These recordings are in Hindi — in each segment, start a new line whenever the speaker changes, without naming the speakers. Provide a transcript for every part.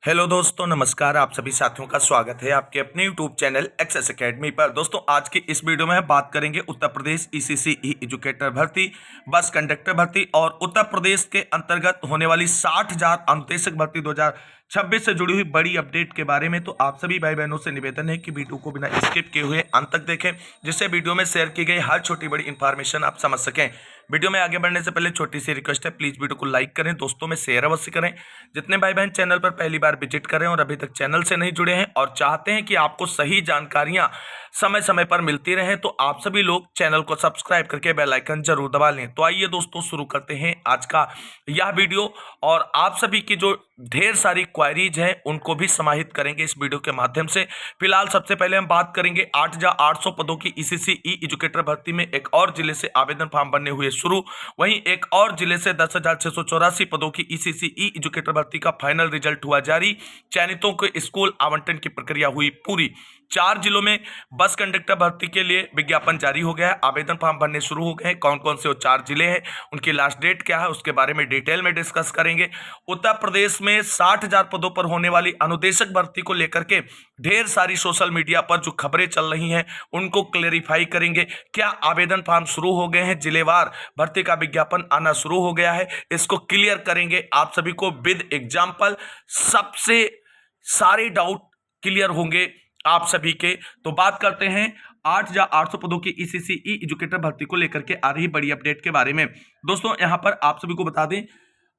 हेलो दोस्तों, नमस्कार। आप सभी साथियों का स्वागत है आपके अपने यूट्यूब चैनल एक्सेस एकेडमी पर। दोस्तों, आज की इस वीडियो में हम बात करेंगे उत्तर प्रदेश ईसीसी ई एजुकेटर भर्ती, बस कंडक्टर भर्ती और उत्तर प्रदेश के अंतर्गत होने वाली 60,000 अनुदेशक भर्ती 2026 से जुड़ी हुई बड़ी अपडेट के बारे में। तो आप सभी भाई बहनों से निवेदन है कि वीडियो को बिना स्किप किए हुए अंत तक देखें, जिससे वीडियो में शेयर की गई हर छोटी बड़ी इंफॉर्मेशन आप समझ सकें। वीडियो में आगे बढ़ने से पहले छोटी सी रिक्वेस्ट है, प्लीज वीडियो को लाइक करें, दोस्तों में शेयर अवश्य करें। जितने भाई बहन चैनल पर पहली बार विजिट करें और अभी तक चैनल से नहीं जुड़े हैं और चाहते हैं कि आपको सही जानकारियां समय समय पर मिलती रहें, तो आप सभी लोग चैनल को सब्सक्राइब करके बेल आइकन जरूर दबा लें। तो आइए दोस्तों, शुरू करते हैं आज का यह वीडियो और आप सभी की जो ढेर सारी क्वायरीज हैं उनको भी समाहित करेंगे इस वीडियो के माध्यम से। फिलहाल सबसे पहले हम बात करेंगे 8,800 पदों की ईसीसी ई एजुकेटर भर्ती में एक और जिले से आवेदन फॉर्म बनने हुए शुरू। वहीं एक और जिले से 10,684 पदों की ईसीसी ई एजुकेटर भर्ती का फाइनल रिजल्ट हुआ जारी। चयनितों के स्कूल आवंटन की प्रक्रिया हुई पूरी। 4 जिलों में बस कंडक्टर भर्ती के लिए विज्ञापन जारी हो गया है, आवेदन फॉर्म भरने शुरू हो गए हैं। कौन कौन से वो 4 जिले हैं, उनकी लास्ट डेट क्या है, उसके बारे में डिटेल में डिस्कस करेंगे। उत्तर प्रदेश में 60,000 पदों पर होने वाली अनुदेशक भर्ती को लेकर के ढेर सारी सोशल मीडिया पर जो खबरें चल रही हैं उनको क्लेरिफाई करेंगे। क्या आवेदन फॉर्म शुरू हो गए हैं, जिलेवार भर्ती का विज्ञापन आना शुरू हो गया है, इसको क्लियर करेंगे आप सभी को विद एग्जाम्पल। सबसे सारे डाउट क्लियर होंगे आप सभी के। तो बात करते हैं 8,800 पदों की ईसीसी ई एजुकेटर भर्ती को लेकर के आ रही बड़ी अपडेट के बारे में। दोस्तों, यहां पर आप सभी को बता दें,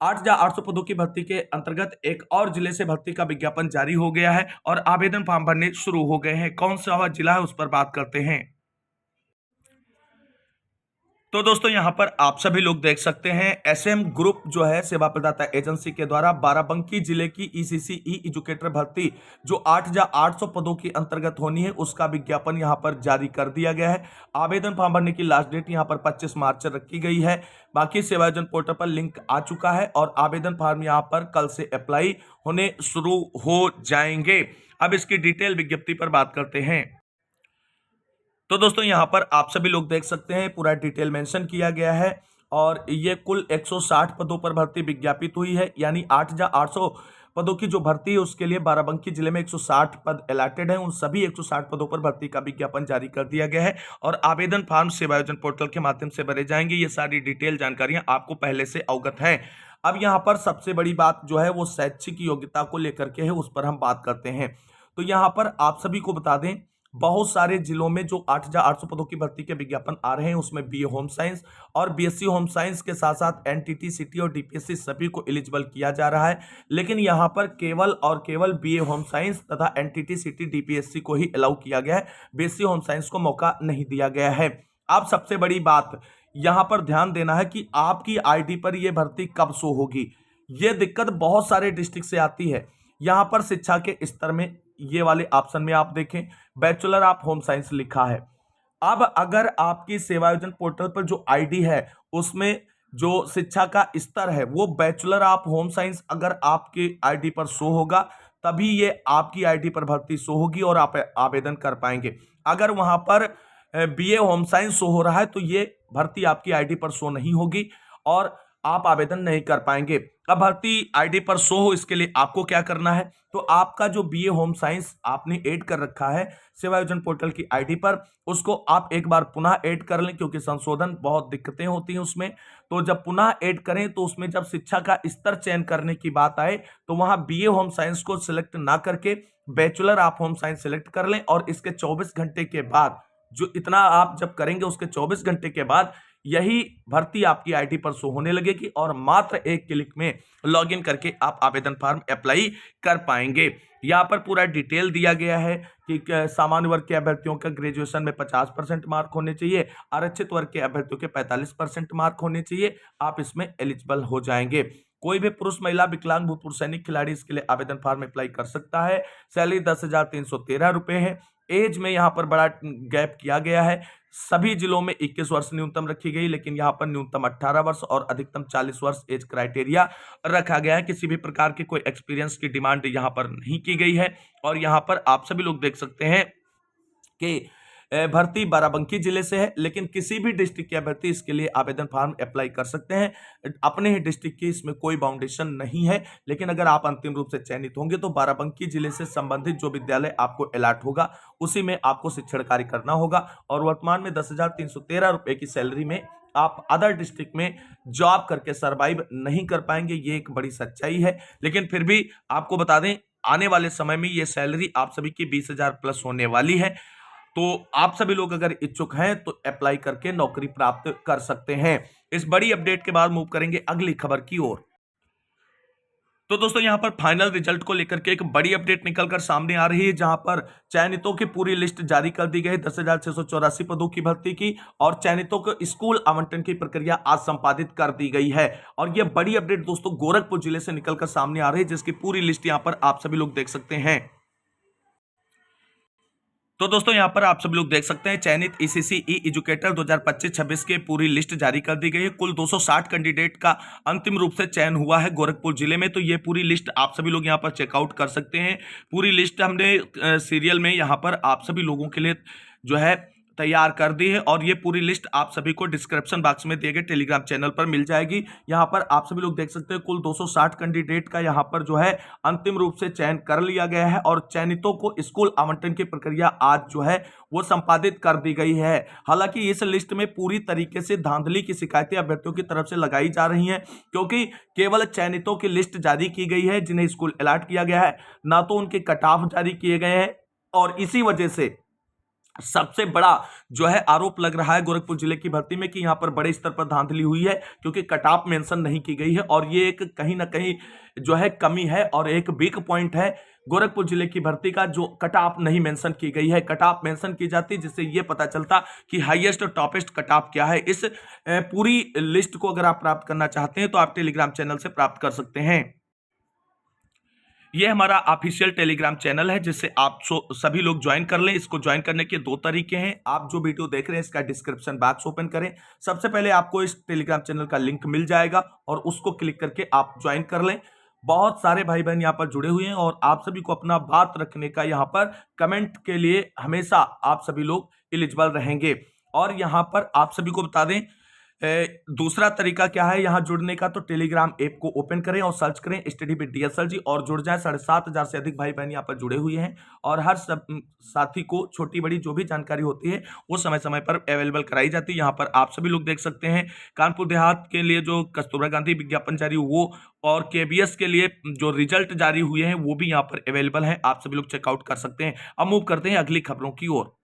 8,800 पदों की भर्ती के अंतर्गत एक और जिले से भर्ती का विज्ञापन जारी हो गया है और आवेदन फॉर्म भरने शुरू हो गए हैं। कौन सा वह जिला है, उस पर बात करते हैं। तो दोस्तों, यहां पर आप सभी लोग देख सकते हैं, एसएम ग्रुप जो है सेवा प्रदाता एजेंसी के द्वारा बाराबंकी जिले की ईसीसी ई एजुकेटर भर्ती जो 8,800 पदों के अंतर्गत होनी है, उसका विज्ञापन यहां पर जारी कर दिया गया है। आवेदन फॉर्म भरने की लास्ट डेट यहां पर 25 मार्च रखी गई है। बाकी सेवायोजन पोर्टल पर लिंक आ चुका है और आवेदन फॉर्म यहां पर कल से अप्लाई होने शुरू हो जाएंगे। अब इसकी डिटेल विज्ञप्ति पर बात करते हैं। तो दोस्तों, यहां पर आप सभी लोग देख सकते हैं, पूरा डिटेल मेंशन किया गया है और ये कुल 160 पदों पर भर्ती विज्ञापित हुई है। यानी 8,800 पदों की जो भर्ती है उसके लिए बाराबंकी जिले में 160 पद अलॉटेड हैं। उन सभी 160 पदों पर भर्ती का विज्ञापन जारी कर दिया गया है और आवेदन फॉर्म सेवायोजन पोर्टल के माध्यम से भरे जाएंगे। ये सारी डिटेल जानकारियां आपको पहले से अवगत हैं। अब यहाँ पर सबसे बड़ी बात जो है वो शैक्षिक योग्यता को लेकर के है, उस पर हम बात करते हैं। तो यहाँ पर आप सभी को बता दें, बहुत सारे जिलों में जो 8,800 पदों की भर्ती के विज्ञापन आ रहे हैं उसमें बीए होम साइंस और बीएससी होम साइंस के साथ साथ एनटीटी, सीटी और डीपीएससी सभी को एलिजिबल किया जा रहा है। लेकिन यहां पर केवल और केवल बीए होम साइंस तथा एनटीटी, सीटी, डीपीएससी को ही अलाउ किया गया है। बीएससी होम साइंस को मौका नहीं दिया गया है। अब सबसे बड़ी बात यहां पर ध्यान देना है कि आपकी आईडी पर यह भर्ती कब शो होगी। यह दिक्कत बहुत सारे डिस्ट्रिक्ट से आती है। यहां पर शिक्षा के स्तर में ये वाले ऑप्शन में आप देखें, बैचलर ऑफ होम साइंस लिखा है। अब अगर आपकी सेवायोजन पोर्टल पर जो आईडी है उसमें जो शिक्षा का स्तर है वो बैचलर ऑफ होम साइंस अगर आपके आईडी पर शो होगा, तभी ये आपकी आईडी पर भर्ती शो होगी और आप आवेदन कर पाएंगे। अगर वहां पर बीए होम साइंस शो हो रहा है तो ये भर्ती आपकी आईडी पर शो नहीं होगी और आप आवेदन नहीं कर पाएंगे। अब भर्ती आईडी पर शो हो, इसके लिए आपको क्या करना है, तो आपका जो बीए होम साइंस आपने ऐड कर रखा है सेवायोजन पोर्टल की आईडी पर, उसको आप एक बार पुनः ऐड कर लें, क्योंकि संशोधन बहुत दिक्कतें होती हैं उसमें। तो जब पुनः ऐड करें तो उसमें जब शिक्षा का स्तर चयन करने की बात आए तो वहां बीए होम साइंस को सिलेक्ट ना करके bachelor of home science select कर लें और इसके 24 घंटे के बाद, जो इतना आप जब करेंगे उसके 24 घंटे के बाद यही भर्ती आपकी आईडी पर शो होने लगेगी और मात्र एक क्लिक में लॉगिन करके आप आवेदन फॉर्म अप्लाई कर पाएंगे। यहाँ पर पूरा डिटेल दिया गया है कि सामान्य वर्ग के अभ्यर्थियों का ग्रेजुएशन में 50% मार्क होने चाहिए, आरक्षित वर्ग के अभ्यर्थियों के 45% मार्क होने चाहिए, आप इसमें एलिजिबल हो जाएंगे। कोई भी पुरुष, महिला, विकलांग, भूतपूर्व सैनिक खिलाड़ी इसके लिए आवेदन फॉर्म अप्लाई कर सकता है। सैलरी 10,313 रुपए है। एज में यहाँ पर बड़ा गैप किया गया है। सभी जिलों में 21 वर्ष न्यूनतम रखी गई, लेकिन यहाँ पर न्यूनतम 18 वर्ष और अधिकतम 40 वर्ष एज क्राइटेरिया रखा गया है। किसी भी प्रकार की कोई एक्सपीरियंस की डिमांड यहाँ पर नहीं की गई है। और यहाँ पर आप सभी लोग देख सकते हैं कि भर्ती बाराबंकी जिले से है, लेकिन किसी भी डिस्ट्रिक्ट के अभ्यर्थी इसके लिए आवेदन फॉर्म अप्लाई कर सकते हैं। अपने ही डिस्ट्रिक्ट की इसमें कोई बाउंडेशन नहीं है, लेकिन अगर आप अंतिम रूप से चयनित होंगे तो बाराबंकी जिले से संबंधित जो विद्यालय आपको अलॉट होगा उसी में आपको शिक्षण कार्य करना होगा। और वर्तमान में 10,313 रुपए की सैलरी में आप अदर डिस्ट्रिक्ट में जॉब करके सरवाइव नहीं कर पाएंगे, ये एक बड़ी सच्चाई है। लेकिन फिर भी आपको बता दें, आने वाले समय में ये सैलरी आप सभी की 20,000 प्लस होने वाली है। तो आप सभी लोग अगर इच्छुक हैं तो अप्लाई करके नौकरी प्राप्त कर सकते हैं। इस बड़ी अपडेट के बाद मूव करेंगे अगली खबर की ओर। तो दोस्तों यहां पर फाइनल रिजल्ट को लेकर के एक बड़ी अपडेट निकलकर सामने आ रही है, जहां पर चयनितों की पूरी लिस्ट जारी कर दी गई 10,684 पदों की भर्ती की, और चयनितों को स्कूल आवंटन की प्रक्रिया आज संपादित कर दी गई है। और यह बड़ी अपडेट दोस्तों गोरखपुर जिले से निकलकर सामने आ रही है, जिसकी पूरी लिस्ट यहां पर आप सभी लोग देख सकते हैं। तो दोस्तों यहां पर आप सब लोग देख सकते हैं, चयनित ईसीसी ई एजुकेटर 2025-26 के पूरी लिस्ट जारी कर दी गई है। कुल 260 कैंडिडेट का अंतिम रूप से चयन हुआ है गोरखपुर जिले में। तो ये पूरी लिस्ट आप सभी लोग यहां पर चेकआउट कर सकते हैं। पूरी लिस्ट हमने सीरियल में यहां पर आप सभी लोगों के लिए जो है तैयार कर दी है, और ये पूरी लिस्ट आप सभी को डिस्क्रिप्शन बॉक्स में दिए गए टेलीग्राम चैनल पर मिल जाएगी। यहां पर आप सभी लोग देख सकते हैं, कुल 260 कैंडिडेट का यहां पर जो है अंतिम रूप से चयन कर लिया गया है, और चयनितों को स्कूल आवंटन की प्रक्रिया आज जो है वो संपादित कर दी गई है। हालांकि इस लिस्ट में पूरी तरीके से धांधली की शिकायतें अभ्यर्थियों की तरफ से लगाई जा रही हैं, क्योंकि केवल चयनितों की लिस्ट जारी की गई है जिन्हें स्कूल अलॉट किया गया है, ना तो उनके कट ऑफ जारी किए गए हैं। और इसी वजह से सबसे बड़ा जो है आरोप लग रहा है गोरखपुर जिले की भर्ती में कि यहां पर बड़े स्तर पर धांधली हुई है, क्योंकि कट ऑफ मेंशन नहीं की गई है। और ये एक कहीं ना कहीं जो है कमी है और एक वीक पॉइंट है गोरखपुर जिले की भर्ती का, जो कट ऑफ नहीं मेंशन की गई है। कट ऑफ मेंशन की जाती जिससे ये पता चलता कि हाईएस्ट और टॉपेस्ट कट ऑफ क्या है। इस पूरी लिस्ट को अगर आप प्राप्त करना चाहते हैं तो आप टेलीग्राम चैनल से प्राप्त कर सकते हैं। ये हमारा ऑफिशियल टेलीग्राम चैनल है, जिससे आप सभी लोग ज्वाइन कर लें। इसको ज्वाइन करने के दो तरीके हैं। आप जो वीडियो देख रहे हैं इसका डिस्क्रिप्शन बॉक्स ओपन करें, सबसे पहले आपको इस टेलीग्राम चैनल का लिंक मिल जाएगा और उसको क्लिक करके आप ज्वाइन कर लें। बहुत सारे भाई बहन यहाँ पर जुड़े हुए हैं और आप सभी को अपना बात रखने का यहाँ पर कमेंट के लिए हमेशा आप सभी लोग एलिजिबल रहेंगे। और यहाँ पर आप सभी को बता दें, दूसरा तरीका क्या है यहाँ जुड़ने का, तो टेलीग्राम ऐप को ओपन करें और सर्च करें स्टडी विद डीएसएल जी और जुड़ जाएं। 7,500 से अधिक भाई बहन यहाँ पर जुड़े हुए हैं, और हर साथी को छोटी बड़ी जो भी जानकारी होती है वो समय समय पर अवेलेबल कराई जाती है। यहाँ पर आप सभी लोग देख सकते हैं, कानपुर देहात के लिए जो कस्तूरबा गांधी विज्ञापन जारी वो, और केबीएस के लिए जो रिजल्ट जारी हुए हैं वो भी यहाँ पर अवेलेबल है, आप सभी लोग चेकआउट कर सकते हैं। अब मूव करते हैं अगली खबरों की ओर।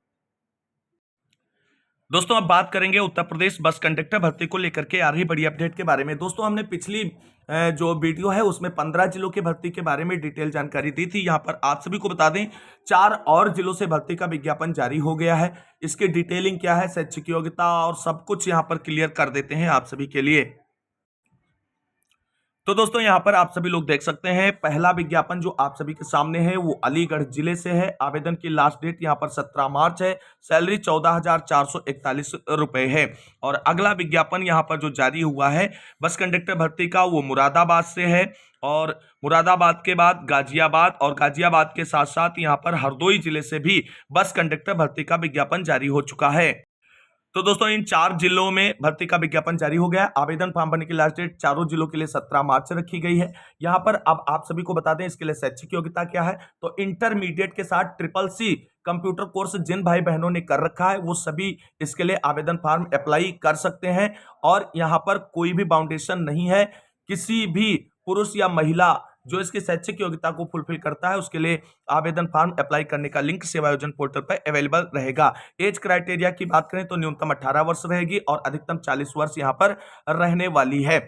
दोस्तों अब बात करेंगे उत्तर प्रदेश बस कंडक्टर भर्ती को लेकर के आ रही बड़ी अपडेट के बारे में। दोस्तों हमने पिछली जो वीडियो है उसमें 15 जिलों की भर्ती के बारे में डिटेल जानकारी दी थी। यहाँ पर आप सभी को बता दें 4 और जिलों से भर्ती का विज्ञापन जारी हो गया है। इसकी डिटेलिंग क्या है, शैक्षिक योग्यता और सब कुछ यहाँ पर क्लियर कर देते हैं आप सभी के लिए। तो दोस्तों यहां पर आप सभी लोग देख सकते हैं, पहला विज्ञापन जो आप सभी के सामने है वो अलीगढ़ जिले से है। आवेदन की लास्ट डेट यहां पर 17 मार्च है। सैलरी 14,441 रुपए है। और अगला विज्ञापन यहां पर जो जारी हुआ है बस कंडक्टर भर्ती का, वो मुरादाबाद से है। और मुरादाबाद के बाद गाजियाबाद, और गाजियाबाद के साथ साथ यहां पर हरदोई जिले से भी बस कंडक्टर भर्ती का विज्ञापन जारी हो चुका है। तो दोस्तों इन 4 जिलों में भर्ती का विज्ञापन जारी हो गया। आवेदन फॉर्म भरने की लास्ट डेट चारों जिलों के लिए 17 मार्च से रखी गई है। यहां पर अब आप सभी को बता दें इसके लिए शैक्षिक योग्यता क्या है, तो इंटरमीडिएट के साथ CCC कंप्यूटर कोर्स जिन भाई बहनों ने कर रखा है वो सभी इसके लिए आवेदन फॉर्म अप्लाई कर सकते हैं। और यहां पर कोई भी बाउंडेशन नहीं है, किसी भी पुरुष या महिला जो इसकी शैक्षिक योग्यता को फुलफिल करता है उसके लिए आवेदन फॉर्म अप्लाई करने का लिंक सेवायोजन पोर्टल पर अवेलेबल रहेगा। एज क्राइटेरिया की बात करें तो न्यूनतम 18 वर्ष रहेगी और अधिकतम 40 वर्ष यहां पर रहने वाली है।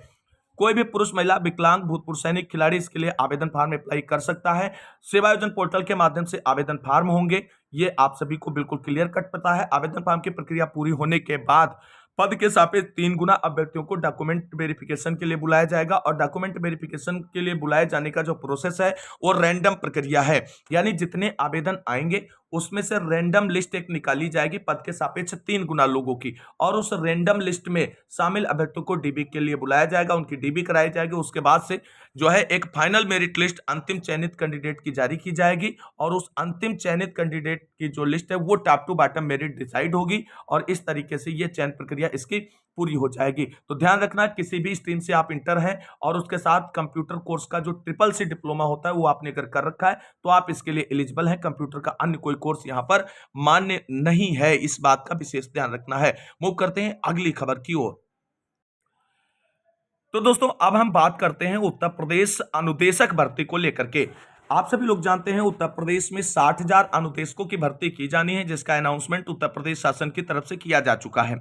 कोई भी पुरुष, महिला, विकलांग, भूतपूर्व सैनिक, खिलाड़ी इसके लिए आवेदन फॉर्म अप्लाई कर सकता है। सेवायोजन पोर्टल के माध्यम से आवेदन फॉर्म होंगे, ये आप सभी को बिल्कुल क्लियर कट पता है। आवेदन फॉर्म की प्रक्रिया पूरी होने के बाद पद के सापेक्ष 3 गुना अभ्यर्थियों को डॉक्यूमेंट वेरिफिकेशन के लिए बुलाया जाएगा। और डॉक्यूमेंट वेरिफिकेशन के लिए बुलाए जाने का जो प्रोसेस है वो रैंडम प्रक्रिया है, यानी जितने आवेदन आएंगे उसमें से रैंडम लिस्ट एक निकाली जाएगी पद के सापेक्ष 3 गुना लोगों की, और उस रैंडम लिस्ट में शामिल अभ्यर्थियों को डीबी के लिए बुलाया जाएगा, उनकी डीबी कराई जाएगी। उसके बाद से जो है एक फाइनल मेरिट लिस्ट अंतिम चयनित कैंडिडेट की जारी की जाएगी, और उस अंतिम चयनित कैंडिडेट की जो लिस्ट है वो top to bottom merit decide होगी, और इस तरीके से ये चयन प्रक्रिया इसकी पूरी हो जाएगी। तो ध्यान रखना, किसी भी स्ट्रीम से आप इंटर हैं और उसके साथ कंप्यूटर कोर्स का जो ट्रिपल सी डिप्लोमा होता है वो आपने अगर कर रखा है तो आप इसके लिए एलिजिबल हैं। कंप्यूटर का अन्य कोई कोर्स यहां पर मान्य नहीं है, इस बात का विशेष ध्यान रखना है। मूव करते हैं अगली खबर की ओर। तो दोस्तों अब हम बात करते हैं उत्तर प्रदेश अनुदेशक भर्ती को लेकर के। आप सभी लोग जानते हैं उत्तर प्रदेश में 60,000 अनुदेशकों की भर्ती की जानी है, जिसका अनाउंसमेंट उत्तर प्रदेश शासन की तरफ से किया जा चुका है।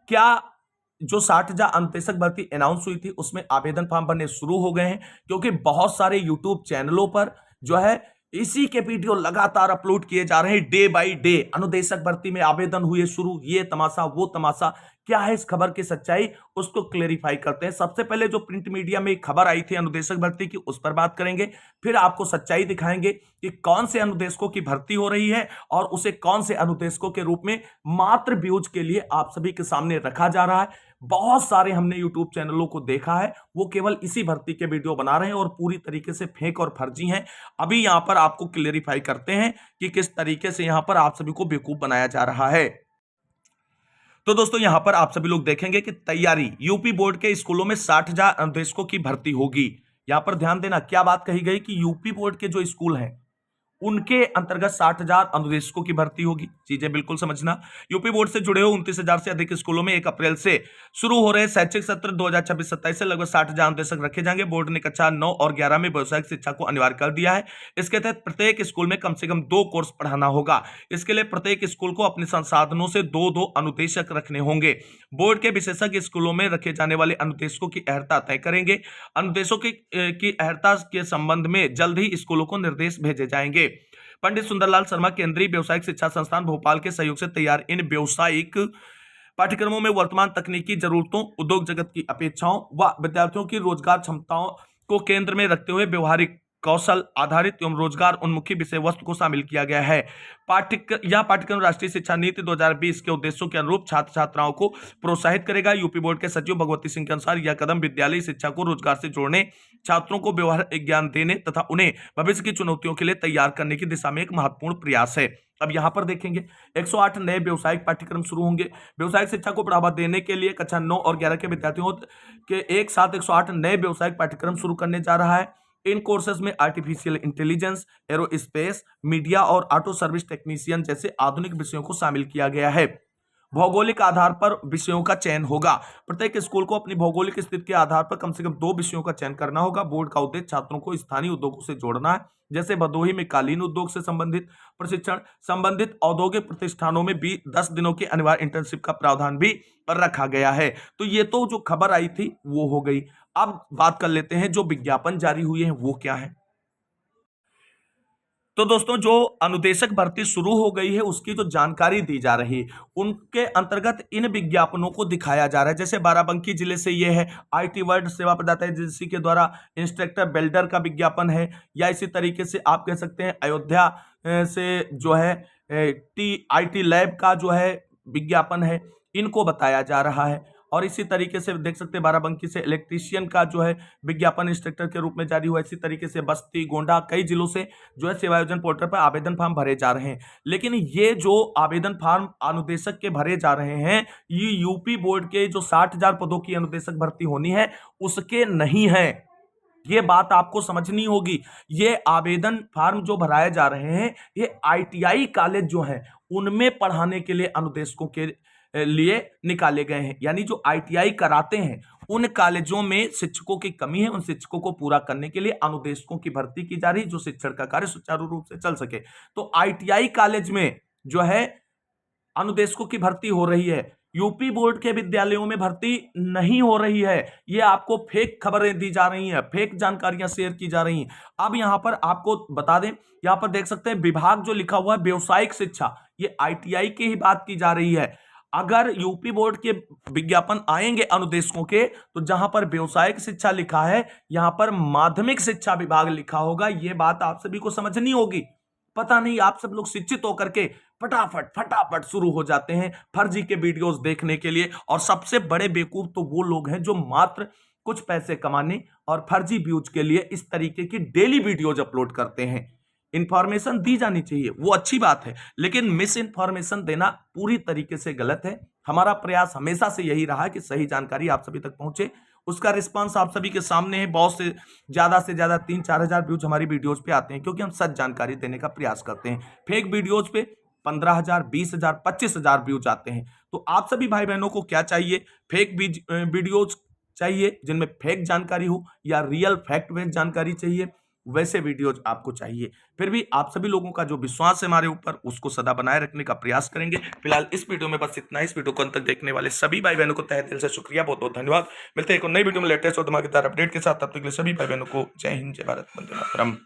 क्या जो 60,000 अनुदेशक भर्ती अनाउंस हुई थी उसमें आवेदन फॉर्म भरने शुरू हो गए हैं? क्योंकि बहुत सारे यूट्यूब चैनलों पर जो है इसी के वीडियो लगातार अपलोड किए जा रहे हैं, डे बाय डे अनुदेशक भर्ती में आवेदन हुए शुरू, ये तमाशा वो तमाशा। क्या है इस खबर की सच्चाई, उसको क्लेरिफाई करते हैं। सबसे पहले जो प्रिंट मीडिया में एक खबर आई थी अनुदेशक भर्ती की, उस पर बात करेंगे, फिर आपको सच्चाई दिखाएंगे कि कौन से अनुदेशकों की भर्ती हो रही है और उसे कौन से अनुदेशकों के रूप में मात्र व्यूज के लिए आप सभी के सामने रखा जा रहा है। बहुत सारे हमने यूट्यूब चैनलों को देखा है, वो केवल इसी भर्ती के वीडियो बना रहे हैं और पूरी तरीके से फेक और फर्जी हैं। अभी यहां पर आपको क्लेरिफाई करते हैं कि किस तरीके से यहां पर आप सभी को बेवकूफ बनाया जा रहा है। तो दोस्तों यहां पर आप सभी लोग देखेंगे कि तैयारी यूपी बोर्ड के स्कूलों में 60,000 अनुदेशकों की भर्ती होगी। यहां पर ध्यान देना, क्या बात कही गई कि यूपी बोर्ड के जो स्कूल हैं उनके अंतर्गत 60,000 अनुदेशकों की भर्ती होगी। चीजें बिल्कुल समझना। यूपी बोर्ड से जुड़े हुए 29,000 से अधिक स्कूलों में 1 अप्रैल से शुरू हो रहे शैक्षिक सत्र 2026-27 से लगभग 60,000 अनुदेशक रखे जाएंगे। बोर्ड ने कक्षा 9 और 11 में व्यावसायिक शिक्षा को अनिवार्य कर दिया है। इसके तहत प्रत्येक स्कूल में कम से कम 2 कोर्स पढ़ाना होगा। इसके लिए प्रत्येक स्कूल को अपने संसाधनों से 2-2 अनुदेशक रखने होंगे। बोर्ड के विशेषज्ञ स्कूलों में रखे जाने वाले अनुदेशकों की अहर्ता तय करेंगे। अनुदेशों की अहर्ता के संबंध में जल्द ही स्कूलों को निर्देश भेजे जाएंगे। पंडित सुंदरलाल शर्मा केंद्रीय व्यावसायिक शिक्षा संस्थान भोपाल के सहयोग से तैयार इन व्यावसायिक पाठ्यक्रमों में वर्तमान तकनीकी जरूरतों, उद्योग जगत की अपेक्षाओं व विद्यार्थियों की रोजगार क्षमताओं को केंद्र में रखते हुए व्यवहारिक कौशल आधारित एवं रोजगार उन्मुखी विषय वस्तु को शामिल किया गया है। यह पाठ्यक्रम राष्ट्रीय शिक्षा नीति 2020 के उद्देश्यों के अनुरूप छात्र छात्राओं को प्रोत्साहित करेगा। यूपी बोर्ड के सचिव भगवती सिंह के अनुसार यह कदम विद्यालयी शिक्षा को रोजगार से जोड़ने, छात्रों को व्यवहारिक ज्ञान देने तथा उन्हें भविष्य की चुनौतियों के लिए तैयार करने की दिशा में एक महत्वपूर्ण प्रयास है। अब यहां पर देखेंगे 108 नए व्यवसायिक पाठ्यक्रम शुरू होंगे। व्यवसायिक शिक्षा को बढ़ावा देने के लिए कक्षा 9 और 11 के विद्यार्थियों के एक साथ 108 नए व्यवसायिक पाठ्यक्रम शुरू करने जा रहा है। इन कोर्सेज में आर्टिफिशियल इंटेलिजेंस, एरोस्पेस, मीडिया और ऑटो सर्विस टेक्नीशियन जैसे आधुनिक विषयों को शामिल किया गया है। भौगोलिक आधार पर विषयों का चयन होगा। प्रत्येक स्कूल को अपनी भौगोलिक स्थिति के आधार पर कम से कम 2 विषयों का चयन करना होगा। बोर्ड का उद्देश्य छात्रों को स्थानीय उद्योगों से जोड़ना है, जैसे भदोही में कालीन उद्योग से संबंधित प्रशिक्षण। संबंधित औद्योगिक प्रतिष्ठानों में भी 10 दिनों की अनिवार्य इंटर्नशिप का प्रावधान भी रखा गया है। तो ये तो जो खबर आई थी वो हो गई। अब बात कर लेते हैं जो विज्ञापन जारी हुए हैं वो क्या है। तो दोस्तों जो अनुदेशक भर्ती शुरू हो गई है उसकी जो जानकारी दी जा रही है उनके अंतर्गत इन विज्ञापनों को दिखाया जा रहा है। जैसे बाराबंकी जिले से ये है, IT वर्ल्ड सेवा प्रदाता एजेंसी के द्वारा इंस्ट्रक्टर बिल्डर का विज्ञापन है, या इसी तरीके से आप कह सकते हैं अयोध्या से जो है IT लैब का जो है विज्ञापन है, इनको बताया जा रहा है। और इसी तरीके से देख सकते हैं बाराबंकी से इलेक्ट्रीशियन का जो है विज्ञापन इंस्ट्रक्टर के रूप में जारी हुआ। इसी तरीके से बस्ती, गोंडा, कई जिलों से जो है सेवा योजना पोर्टल पर आवेदन फॉर्म भरे जा रहे हैं। लेकिन ये जो आवेदन फॉर्म अनुदेशक के भरे जा रहे हैं ये यूपी बोर्ड के जो 60,000 पदों की अनुदेशक भर्ती होनी है उसके नहीं है। ये बात आपको समझनी होगी। ये आवेदन फॉर्म जो भराए जा रहे हैं ये ITI कॉलेज जो है उनमें पढ़ाने के लिए अनुदेशकों के लिए निकाले गए हैं। यानी जो ITI कराते हैं उन कॉलेजों में शिक्षकों की कमी है, उन शिक्षकों को पूरा करने के लिए अनुदेशकों की भर्ती की जा रही है जो शिक्षण का कार्य सुचारू रूप से चल सके। तो ITI कॉलेज में जो है अनुदेशकों की भर्ती हो रही है, यूपी बोर्ड के विद्यालयों में भर्ती नहीं हो रही है। ये आपको फेक खबरें दी जा रही हैं, फेक जानकारियां शेयर की जा रही हैं। अब यहां पर आपको बता दें, यहां पर देख सकते हैं विभाग जो लिखा हुआ है व्यवसायिक शिक्षा, ये ITI की ही बात की जा रही है। अगर यूपी बोर्ड के विज्ञापन आएंगे अनुदेशकों के तो जहां पर व्यवसायिक शिक्षा लिखा है यहां पर माध्यमिक शिक्षा विभाग लिखा होगा। यह बात आप सभी को समझनी होगी। पता नहीं आप सब लोग शिक्षित होकर के फटाफट फटाफट शुरू हो जाते हैं फर्जी के वीडियोस देखने के लिए। और सबसे बड़े बेवकूफ तो वो लोग हैं जो मात्र कुछ पैसे कमाने और फर्जी व्यूज के लिए इस तरीके की डेली वीडियोज अपलोड करते हैं। इंफॉर्मेशन दी जानी चाहिए, वो अच्छी बात है, लेकिन मिस इंफॉर्मेशन देना पूरी तरीके से गलत है। हमारा प्रयास हमेशा से यही रहा कि सही जानकारी आप सभी तक पहुंचे। उसका रिस्पांस आप सभी के सामने है। बहुत से ज्यादा 3-4 हजार व्यूज हमारी वीडियोज पे आते हैं क्योंकि हम सच जानकारी देने का प्रयास करते हैं। फेक वीडियोज पे 15,000, 20,000, 25,000 व्यूज आते हैं। तो आप सभी भाई बहनों को क्या चाहिए? फेक वीडियोज चाहिए जिनमें फेक जानकारी हो या रियल फैक्ट बेस्ड जानकारी चाहिए? वैसे वीडियोज आपको चाहिए। फिर भी आप सभी लोगों का जो विश्वास है हमारे ऊपर, उसको सदा बनाए रखने का प्रयास करेंगे। फिलहाल इस वीडियो में बस इतना ही। इस वीडियो को अंत तक देखने वाले सभी भाई बहनों को तहे दिल से शुक्रिया, बहुत बहुत धन्यवाद। मिलते हैं एक नई वीडियो में लेटेस्ट और धमाकेदार अपडेट के साथ। तब तक के लिए सभी भाई बहनों को जय हिंद, जय भारत, वंदे मातरम।